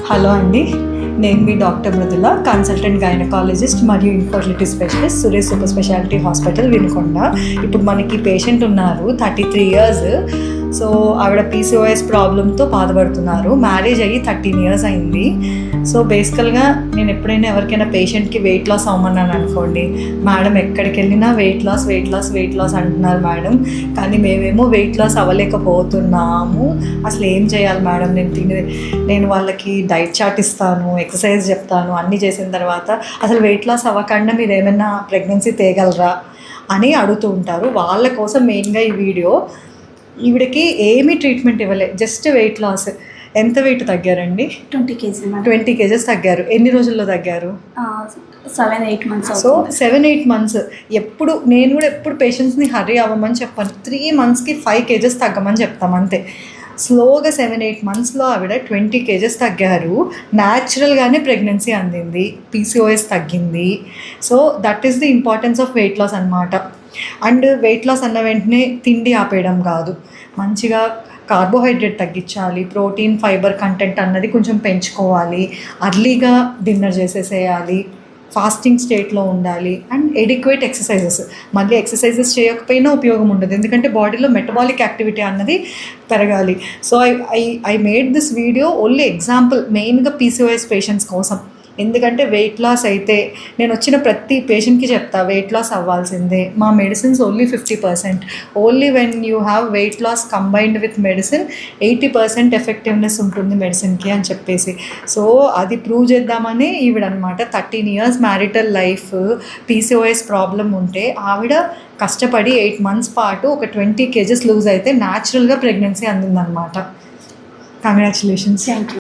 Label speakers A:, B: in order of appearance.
A: Hello అండి, నేను మీ doctor Mrudula, consultant gynaecologist మరియు infertility specialist, Suresh super speciality hospital Vinukonda. ఇప్పుడు మనకి పేషెంట్ ఉన్నారు 33 years. సో ఆవిడ పీసీఓఎస్ ప్రాబ్లంతో బాధపడుతున్నారు. మ్యారేజ్ అయ్యి 13 years అయింది. సో బేసికల్గా నేను ఎప్పుడైనా ఎవరికైనా పేషెంట్కి వెయిట్ లాస్ అవ్వమన్నాను అనుకోండి, మేడం ఎక్కడికి వెళ్ళినా వెయిట్ లాస్ అంటున్నారు మేడం, కానీ మేమేమో వెయిట్ లాస్ అవ్వలేకపోతున్నాము, అసలు ఏం చేయాలి మేడం? నేను వాళ్ళకి డైట్ చార్ట్ ఇస్తాను, ఎక్సర్సైజ్ చెప్తాను, అన్నీ చేసిన తర్వాత అసలు వెయిట్ లాస్ అవ్వకుండా మీరు ఏమైనా ప్రెగ్నెన్సీ తేగలరా అని అడుగుతూ ఉంటారు. వాళ్ళ కోసం మెయిన్గా ఈ వీడియో. ఈవిడకి ఏమీ ట్రీట్మెంట్ ఇవ్వలే, జస్ట్ వెయిట్ లాస్. ఎంత వెయిట్ తగ్గారండి? 20 kgs తగ్గారు. ఎన్ని రోజుల్లో తగ్గారు?
B: 7-8 months.
A: So 7-8 months. నేను కూడా ఎప్పుడు పేషెంట్స్ని హర్రీ అవ్వమని చెప్పాను. 3 monthsకి 5 kgs తగ్గమని చెప్తాం అంతే. స్లోగా 7-8 monthsలో ఆవిడ 20 kgs తగ్గారు. న్యాచురల్గానే ప్రెగ్నెన్సీ అందింది, పీసీఓఎస్ తగ్గింది. So that is the importance of weight loss అన్నమాట. అండ్ వెయిట్ లాస్ అన్న వెంటనే తిండి ఆపేయడం కాదు, మంచిగా కార్బోహైడ్రేట్ తగ్గించాలి, ప్రోటీన్ ఫైబర్ కంటెంట్ అన్నది కొంచెం పెంచుకోవాలి, అర్లీగా డిన్నర్ చేసేసేయాలి, ఫాస్టింగ్ స్టేట్లో ఉండాలి, అండ్ ఎడిక్వేట్ ఎక్సర్సైజెస్. మళ్ళీ ఎక్సర్సైజెస్ చేయకపోయినా ఉపయోగం ఉండదు, ఎందుకంటే బాడీలో మెటబాలిక్ యాక్టివిటీ అన్నది పెరగాలి. So I made this video only example, మెయిన్గా పీసీఓఎస్ పేషెంట్స్ కోసం. ఎందుకంటే వెయిట్ లాస్ అయితే నేను వచ్చిన ప్రతి పేషెంట్కి చెప్తా, వెయిట్ లాస్ అవ్వాల్సిందే, మా medicines only 50%. Only when you have weight loss combined with medicine 80% ఎఫెక్టివ్నెస్ ఉంటుంది మెడిసిన్కి అని చెప్పేసి. సో అది ప్రూవ్ చేద్దామని ఈవిడనమాట. 13 years marital life, PCOS problem ఉంటే ఆవిడ కష్టపడి 8 months పాటు ఒక 20 kgs లూజ్ అయితే న్యాచురల్గా ప్రెగ్నెన్సీ అందిందనమాట. కంగ్రాచులేషన్స్.
B: Thank you.